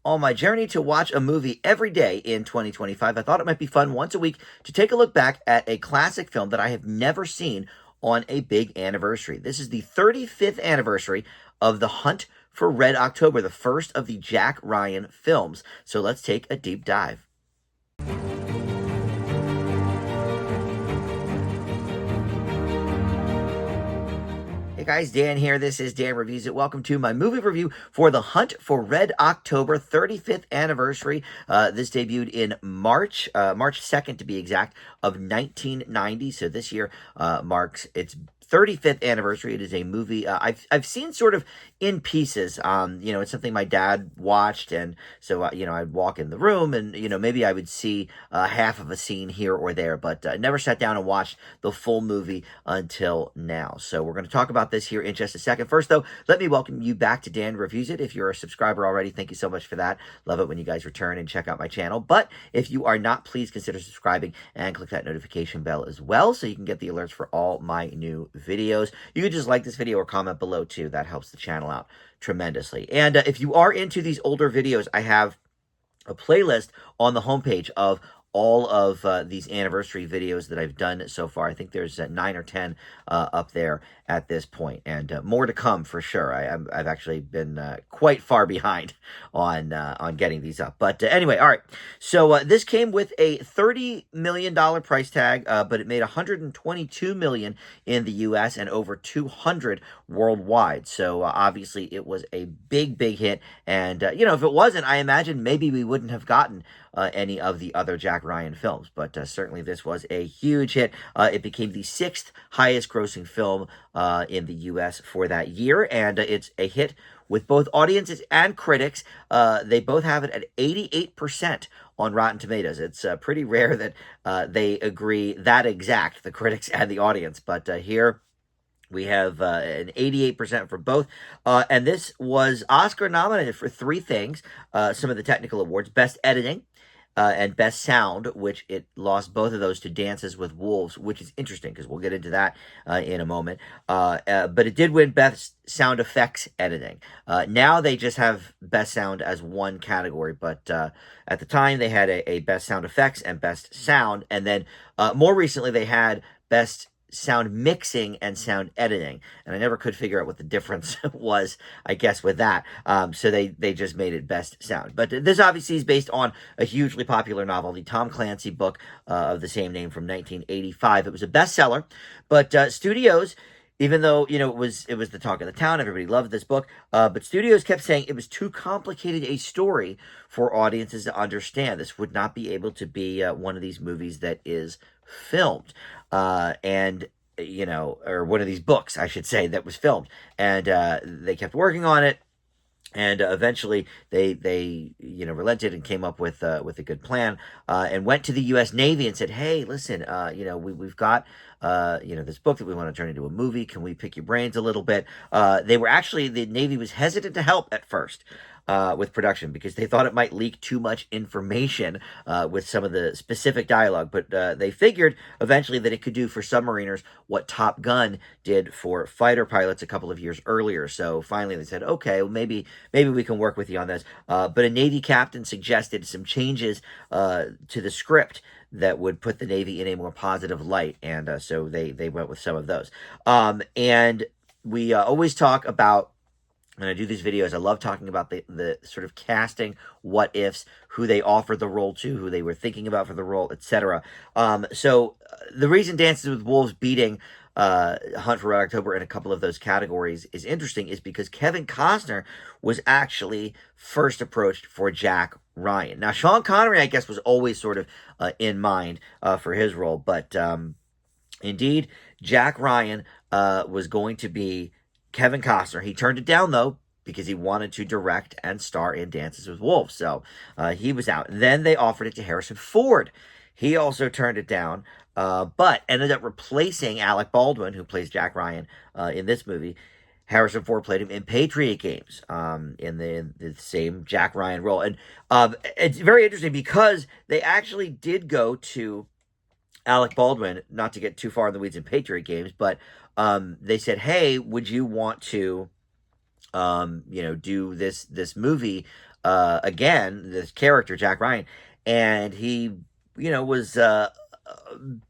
On my journey to watch a movie every day in 2025, I thought it might be fun once a week to take a look back at a classic film that I have never seen on a big anniversary. This is the 35th anniversary of The Hunt for Red October, the first of the Jack Ryan films. So let's take a deep dive. Hey guys, Dan here. This is Dan Reviews It. Welcome to my movie review for The Hunt for Red October, 35th anniversary. This debuted in March 2nd to be exact, of 1990. So this year marks its 35th anniversary. It is a movie I've seen sort of in pieces. It's something my dad watched, and so I'd walk in the room, and maybe I would see half of a scene here or there, but never sat down and watched the full movie until now. So we're going to talk about this here in just a second. First, though, let me welcome you back to Dan Reviews It. If you're a subscriber already, thank you so much for that. Love it when you guys return and check out my channel. But if you are not, please consider subscribing and click that notification bell as well, so you can get the alerts for all my new videos. You can just like this video or comment below too. That helps the channel out tremendously. And if you are into these older videos, I have a playlist on the homepage of all of these anniversary videos that I've done so far. I think there's 9 or 10 up there at this point, and more to come for sure. I've actually been quite far behind on getting these up. But anyway, all right. So this came with a $30 million price tag, but it made $122 million in the U.S. and over 200 worldwide. So obviously it was a big hit. And if it wasn't, I imagine maybe we wouldn't have gotten any of the other Jack Ryan films, but certainly this was a huge hit. It became the 6th highest grossing film in the U.S. for that year, and it's a hit with both audiences and critics. They both have it at 88% on Rotten Tomatoes. It's pretty rare that they agree that exact, the critics and the audience, but here we have an 88% for both. And this was Oscar nominated for 3 things, some of the technical awards: Best Editing, and Best Sound, which it lost both of those to Dances with Wolves, which is interesting because we'll get into that in a moment. But it did win Best Sound Effects Editing. Now they just have Best Sound as one category, but at the time they had a Best Sound Effects and Best Sound, and then more recently they had Best Sound Mixing and Sound Editing, and I never could figure out what the difference was, I guess, with that. So they just made it Best Sound. But this obviously is based on a hugely popular novel, the Tom Clancy book of the same name from 1985. It was a bestseller, but studios, even though it was the talk of the town, everybody loved this book, but studios kept saying it was too complicated a story for audiences to understand. This would not be able to be one of these movies that is filmed, or one of these books, I should say, that was filmed. And they kept working on it, and eventually they relented and came up with a good plan, and went to the U.S. Navy and said, "Hey, listen, we've got this book that we want to turn into a movie. Can we pick your brains a little bit?" The Navy was hesitant to help at first with production because they thought it might leak too much information with some of the specific dialogue. But they figured eventually that it could do for submariners what Top Gun did for fighter pilots a couple of years earlier. So finally they said, okay, well, maybe we can work with you on this. But a Navy captain suggested some changes to the script that would put the Navy in a more positive light. And so they went with some of those. And we always talk about, when I do these videos, I love talking about the sort of casting, what ifs, who they offered the role to, who they were thinking about for the role, etc. So the reason Dances with Wolves beating Hunt for Red October in a couple of those categories is interesting is because Kevin Costner was actually first approached for Jack Ryan. Now, Sean Connery, I guess, was always sort of in mind for his role, but indeed, Jack Ryan was going to be Kevin Costner. He turned it down, though, because he wanted to direct and star in Dances with Wolves. So he was out. And then they offered it to Harrison Ford. He also turned it down, but ended up replacing Alec Baldwin, who plays Jack Ryan in this movie. Harrison Ford played him in Patriot Games in the same Jack Ryan role. And it's very interesting because they actually did go to Alec Baldwin, not to get too far in the weeds in Patriot Games, but they said, hey, would you want to do this movie again, this character, Jack Ryan, and he, was a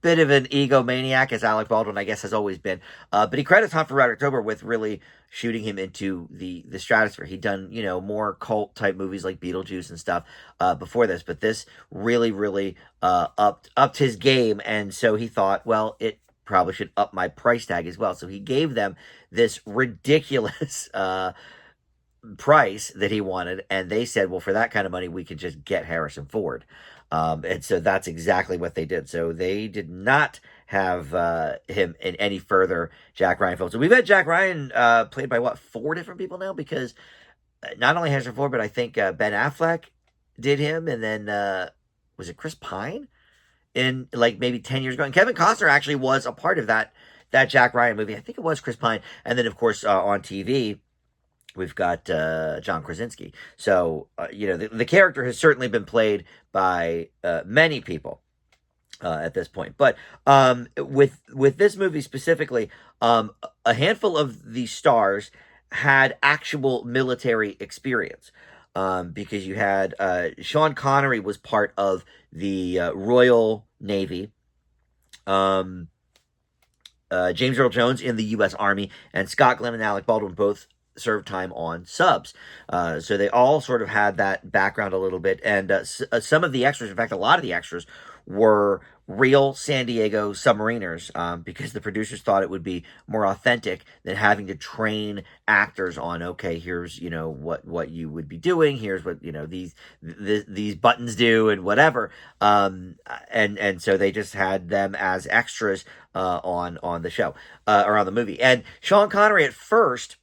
bit of an egomaniac, as Alec Baldwin, I guess, has always been. But he credits Hunt for Red October with really shooting him into the stratosphere. He'd done, more cult type movies like Beetlejuice and stuff before this, but this really, really upped his game, and so he thought, well, it probably should up my price tag as well. So he gave them this ridiculous price that he wanted, and they said, well, for that kind of money, we could just get Harrison Ford. And so that's exactly what they did. So they did not have him in any further Jack Ryan films. So we've had Jack Ryan played by, what, 4 different people now? Because not only Harrison Ford, but I think Ben Affleck did him, and then was it Chris Pine in like maybe 10 years ago? And Kevin Costner actually was a part of that Jack Ryan movie. I think it was Chris Pine. And then, of course, on TV, we've got John Krasinski. So, the character has certainly been played by many people at this point. But with this movie specifically, a handful of the stars had actual military experience. Because you had Sean Connery was part of the Royal Navy. James Earl Jones in the U.S. Army, and Scott Glenn and Alec Baldwin both served time on subs. So they all sort of had that background a little bit. And some of the extras, in fact, a lot of the extras, were real San Diego submariners, because the producers thought it would be more authentic than having to train actors on, okay, here's, what you would be doing, here's what, these buttons do and whatever. And so they just had them as extras on the show, or on the movie. And Sean Connery at first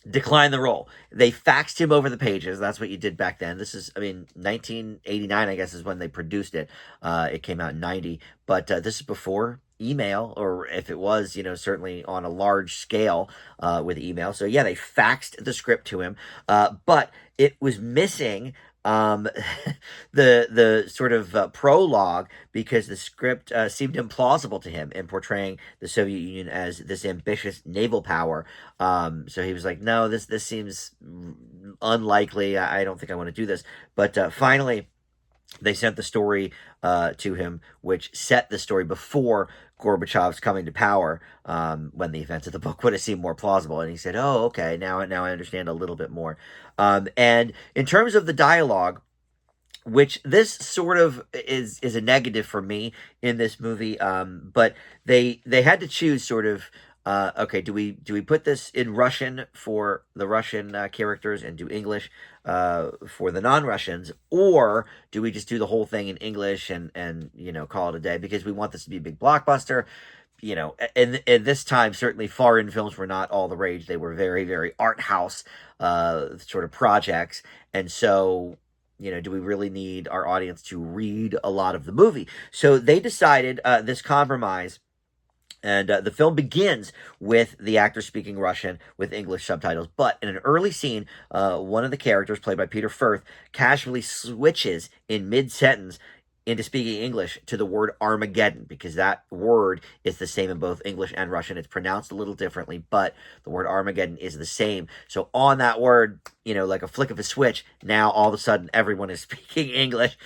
declined the role. They faxed him over the pages. That's what you did back then. This is, 1989, I guess, is when they produced it. It came out in 90. But this is before email, or if it was, certainly on a large scale with email. So, yeah, they faxed the script to him. But it was missing the sort of prologue, because the script seemed implausible to him in portraying the Soviet Union as this ambitious naval power. So he was like, no, this seems unlikely. I don't think I want to do this. But finally, they sent the story to him, which set the story before Gorbachev's coming to power, when the events of the book would have seemed more plausible. And he said, oh, okay, now I understand a little bit more. And in terms of the dialogue, which this sort of is a negative for me in this movie, but they had to choose sort of, okay, do we put this in Russian for the Russian characters and do English for the non-Russians, or do we just do the whole thing in English and call it a day, because we want this to be a big blockbuster? And this time, certainly foreign films were not all the rage. They were very, very art house sort of projects. And so, do we really need our audience to read a lot of the movie? So they decided this compromise. And the film begins with the actor speaking Russian with English subtitles. But in an early scene, one of the characters, played by Peter Firth, casually switches in mid-sentence into speaking English to the word Armageddon, because that word is the same in both English and Russian. It's pronounced a little differently, but the word Armageddon is the same. So on that word, like a flick of a switch, now all of a sudden everyone is speaking English.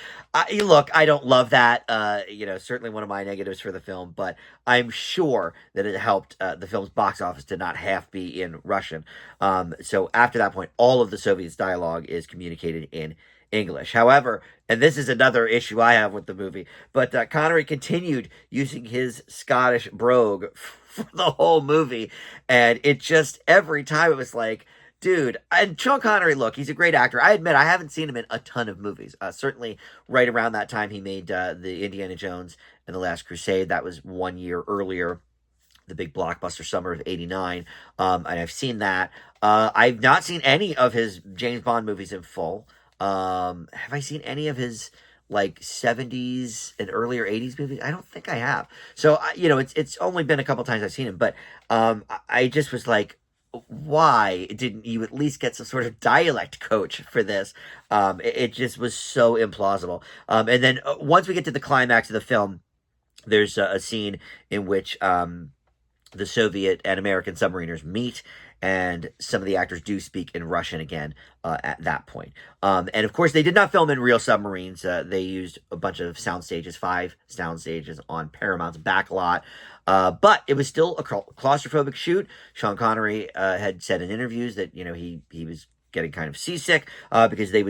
Look, I don't love that. Certainly one of my negatives for the film, but I'm sure that it helped the film's box office to not half be in Russian. So after that point, all of the Soviets' dialogue is communicated in English. However, and this is another issue I have with the movie, but Connery continued using his Scottish brogue for the whole movie, and it just, every time it was like, dude. And Sean Connery, look, he's a great actor. I admit I haven't seen him in a ton of movies. Certainly right around that time he made the Indiana Jones and the Last Crusade. That was 1 year earlier, the big blockbuster summer of '89, and I've seen that. I've not seen any of his James Bond movies in full. Have I seen any of his like 70s and earlier 80s movies? I don't think I have. So, it's only been a couple times I've seen him, but I just was like, why didn't you at least get some sort of dialect coach for this? It just was so implausible. And then once we get to the climax of the film, there's a scene in which the Soviet and American submariners meet, and some of the actors do speak in Russian again at that point. And of course, they did not film in real submarines. They used a bunch of sound stages, 5 sound stages on Paramount's backlot. But it was still a claustrophobic shoot. Sean Connery had said in interviews that he was getting kind of seasick because they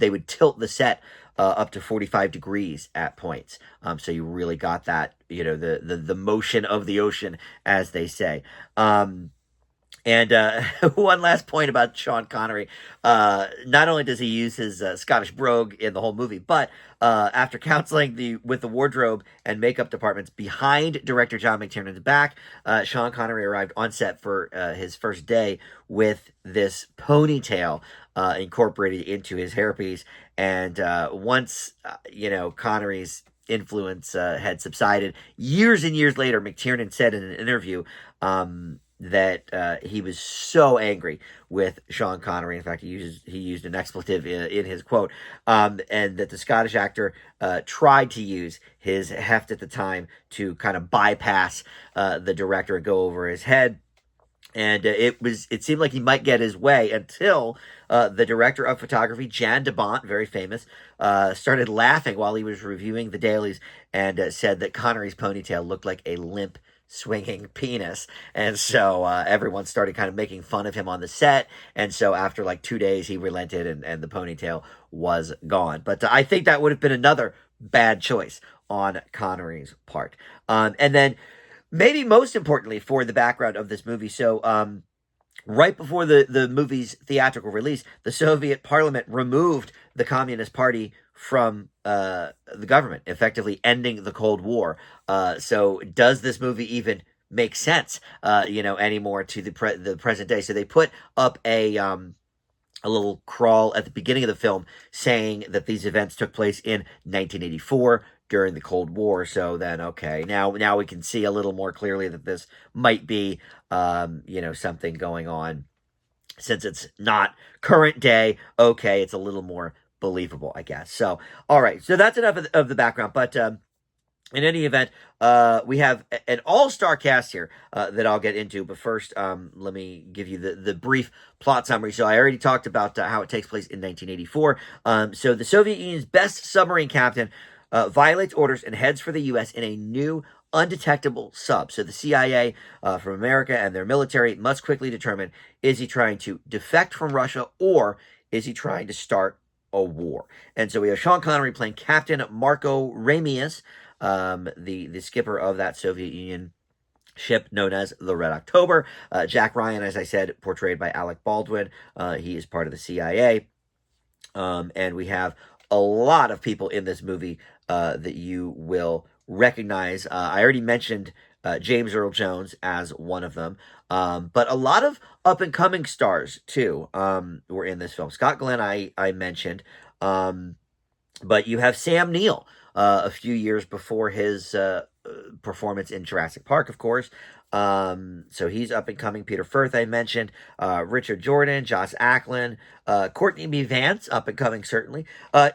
would tilt the set up to 45 degrees at points. So you really got that, the motion of the ocean, as they say. And one last point about Sean Connery. Not only does he use his Scottish brogue in the whole movie, but after counseling with the wardrobe and makeup departments behind director John McTiernan's back, Sean Connery arrived on set for his first day with this ponytail incorporated into his hairpiece. And once, Connery's influence had subsided, years and years later, McTiernan said in an interview that he was so angry with Sean Connery. In fact, he used an expletive in his quote, and that the Scottish actor tried to use his heft at the time to kind of bypass the director and go over his head. And it seemed like he might get his way until the director of photography, Jan de Bont, very famous, started laughing while he was reviewing the dailies and said that Connery's ponytail looked like a limp swinging penis. And so everyone started kind of making fun of him on the set. And so after like 2 days, he relented and the ponytail was gone. But I think that would have been another bad choice on Connery's part. And then maybe most importantly for the background of this movie. So right before the movie's theatrical release, the Soviet parliament removed the Communist Party from the government, effectively ending the Cold War. So does this movie even make sense, anymore to the present day? So they put up a little crawl at the beginning of the film saying that these events took place in 1984 during the Cold War. So then, okay, now we can see a little more clearly that this might be, something going on. Since it's not current day, okay, it's a little more believable, I guess. So, all right, so that's enough of the background. But in any event, we have an all-star cast here that I'll get into. But first, let me give you the brief plot summary. So I already talked about how it takes place in 1984. So the Soviet Union's best submarine captain violates orders and heads for the U.S. in a new undetectable sub. So the CIA from America and their military must quickly determine, is he trying to defect from Russia or is he trying to start a war? And so we have Sean Connery playing Captain Marco Ramius, the skipper of that Soviet Union ship known as the Red October. Jack Ryan, as I said, portrayed by Alec Baldwin. He is part of the CIA. And we have a lot of people in this movie that you will recognize. I already mentioned James Earl Jones as one of them. But a lot of up-and-coming stars, too, were in this film. Scott Glenn, I mentioned. But you have Sam Neill, a few years before his performance in Jurassic Park, of course. So he's up and coming. Peter Firth, I mentioned. Richard Jordan, Josh Ackland, Courtney B. Vance, up and coming, certainly.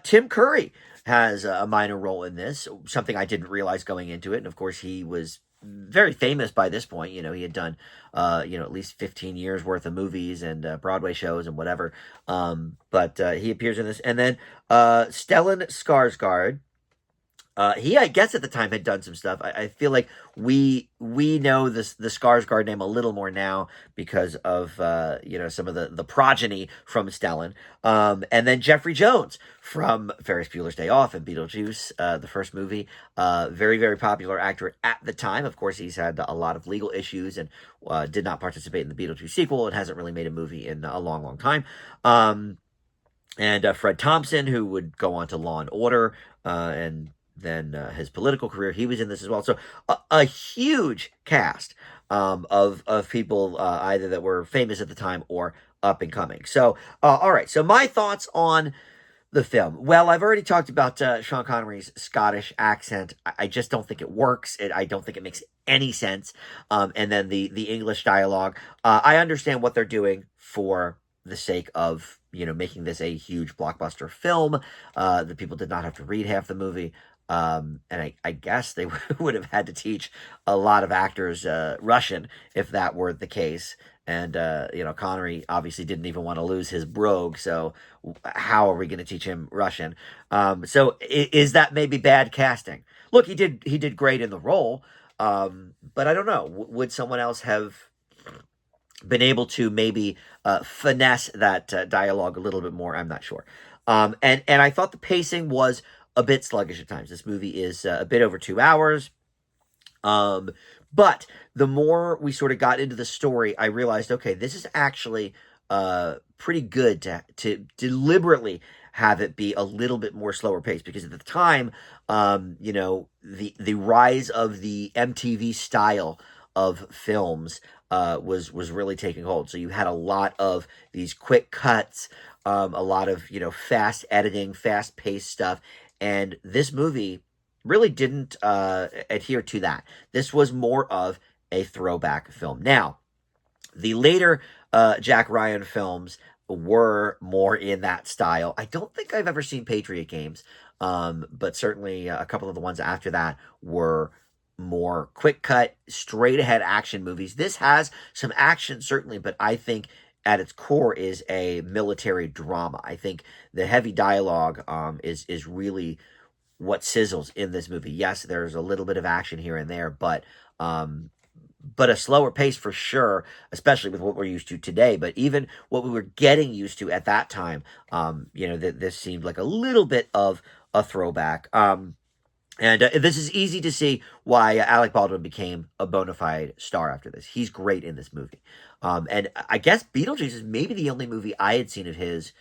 Tim Curry has a minor role in this, something I didn't realize going into it. And of course, he was very famous by this point. He had done, at least 15 years worth of movies and Broadway shows and whatever. But he appears in this. And then Stellan Skarsgård. He, I guess, at the time had done some stuff. I feel like we know the Skarsgård name a little more now because of some of the progeny from Stellan. And then Jeffrey Jones from Ferris Bueller's Day Off and Beetlejuice, the first movie. Very, very popular actor at the time. Of course, he's had a lot of legal issues and did not participate in the Beetlejuice sequel and hasn't really made a movie in a long, long time. And Fred Thompson, who would go on to Law and Order and then his political career, he was in this as well. So a huge cast of people either that were famous at the time or up and coming. So, all right. So my thoughts on the film. Well, I've already talked about Sean Connery's Scottish accent. I just don't think it works. I don't think it makes any sense. And then the English dialogue. I understand what they're doing for the sake of, making this a huge blockbuster film. The people did not have to read half the movie. And I guess they would have had to teach a lot of actors Russian if that were the case. And Connery obviously didn't even want to lose his brogue, so how are we going to teach him Russian? So is that maybe bad casting? Look, he did great in the role, but I don't know. Would someone else have been able to maybe finesse that dialogue a little bit more? I'm not sure. And I thought the pacing was a bit sluggish at times. This movie is a bit over 2 hours. Um, but the more we sort of got into the story, I realized, okay, this is actually pretty good to deliberately have it be a little bit more slower paced, because at the time, the rise of the MTV style of films was really taking hold. So you had a lot of these quick cuts, a lot of fast editing, fast paced stuff, and this movie really didn't adhere to that. This was more of a throwback film. Now, the later Jack Ryan films were more in that style. I don't think I've ever seen Patriot Games, but certainly a couple of the ones after that were more quick cut, straight ahead action movies. This has some action, certainly, but I think at its core is a military drama. I think the heavy dialogue is really what sizzles in this movie. Yes, there's a little bit of action here and there, but a slower pace for sure, especially with what we're used to today. But even what we were getting used to at that time, this seemed like a little bit of a throwback. And this is easy to see why Alec Baldwin became a bona fide star after this. He's great in this movie. And I guess Beetlejuice is maybe the only movie I had seen of his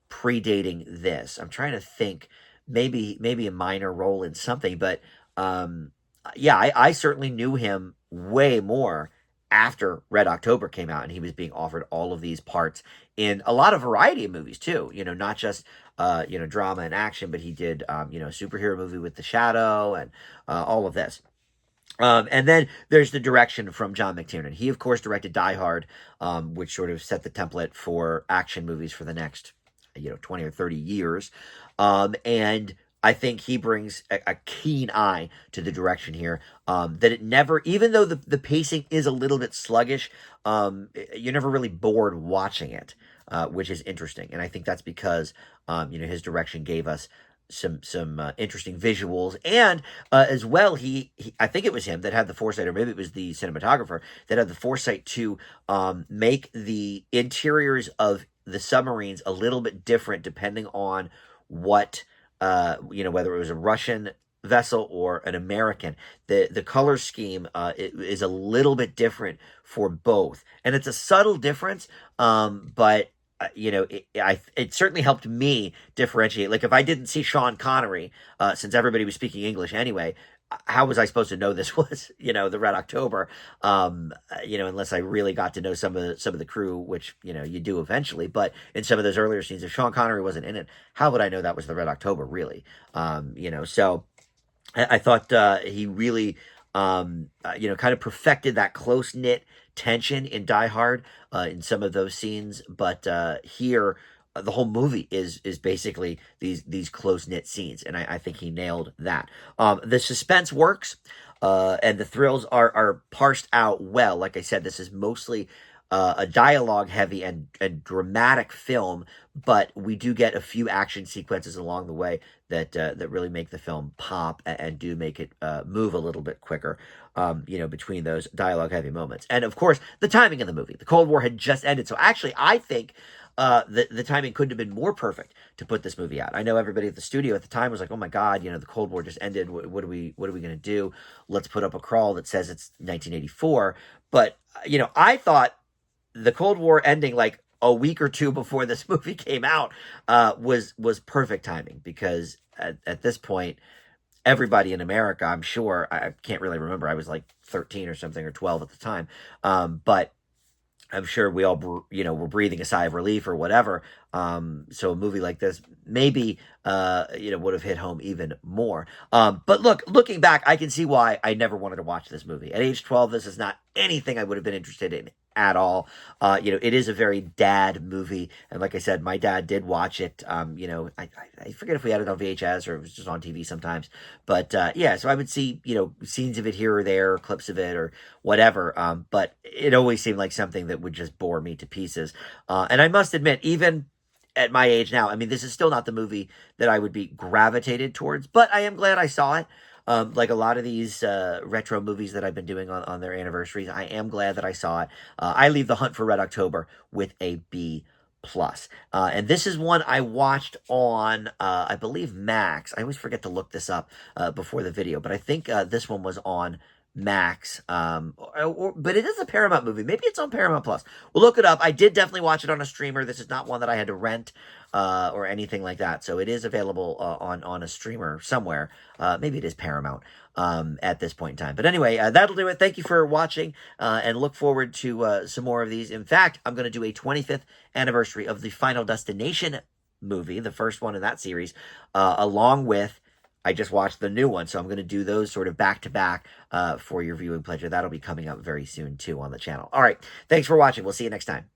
predating this. I'm trying to think, maybe a minor role in something, but yeah, I certainly knew him way more after Red October came out, and he was being offered all of these parts in a lot of variety of movies too. Not just drama and action, but he did a superhero movie with The Shadow and all of this. And then there's the direction from John McTiernan. He, of course, directed Die Hard, which sort of set the template for action movies for the next 20 or 30 years. And I think he brings a keen eye to the direction here. That it never, even though the pacing is a little bit sluggish, you're never really bored watching it, which is interesting. And I think that's because, his direction gave us some interesting visuals, and as well, I think it was him that had the foresight, or maybe it was the cinematographer that had the foresight to make the interiors of the submarines a little bit different depending on what whether it was a Russian vessel or an American. The color scheme is a little bit different for both, and it's a subtle difference, but it certainly helped me differentiate. Like, if I didn't see Sean Connery, since everybody was speaking English anyway, how was I supposed to know this was the Red October? Unless I really got to know some of the crew, which you do eventually. But in some of those earlier scenes, if Sean Connery wasn't in it, how would I know that was the Red October? Really, So I thought he really kind of perfected that close knit tension in Die Hard in some of those scenes, but here the whole movie is basically these close knit scenes, and I think he nailed that. The suspense works, and the thrills are parsed out well. Like I said, this is mostly a dialogue heavy and dramatic film, but we do get a few action sequences along the way that really make the film pop and do make it move a little bit quicker, between those dialogue heavy moments. And of course, the timing of the movie. The Cold War had just ended, so actually, I think the timing couldn't have been more perfect to put this movie out. I know everybody at the studio at the time was like, "Oh my God, the Cold War just ended. What are we going to do? Let's put up a crawl that says it's 1984." But I thought the Cold War ending like a week or two before this movie came out was perfect timing, because at this point, everybody in America, I'm sure, I can't really remember, I was like 13 or something, or 12 at the time, but I'm sure we all were breathing a sigh of relief or whatever. So a movie like this maybe would have hit home even more. But looking back, I can see why I never wanted to watch this movie. At age 12, this is not anything I would have been interested in at all. It is a very dad movie, and like I said, my dad did watch it. I forget if we had it on VHS or it was just on TV sometimes, but yeah, so I would see scenes of it here or there, clips of it or whatever. But it always seemed like something that would just bore me to pieces. And I must admit, even at my age now, I mean, this is still not the movie that I would be gravitated towards, but I am glad I saw it. Like a lot of these retro movies that I've been doing on their anniversaries, I am glad that I saw it. I leave The Hunt for Red October with a B plus. And this is one I watched on, I believe, Max. I always forget to look this up before the video, but I think this one was on Max. But it is a Paramount movie. Maybe it's on Paramount Plus. We'll look it up. I did definitely watch it on a streamer. This is not one that I had to rent or anything like that. So it is available on a streamer somewhere. Maybe it is Paramount at this point in time. But anyway, that'll do it. Thank you for watching and look forward to some more of these. In fact, I'm going to do a 25th anniversary of the Final Destination movie, the first one in that series, along with I just watched the new one, so I'm going to do those sort of back-to-back for your viewing pleasure. That'll be coming up very soon, too, on the channel. All right. Thanks for watching. We'll see you next time.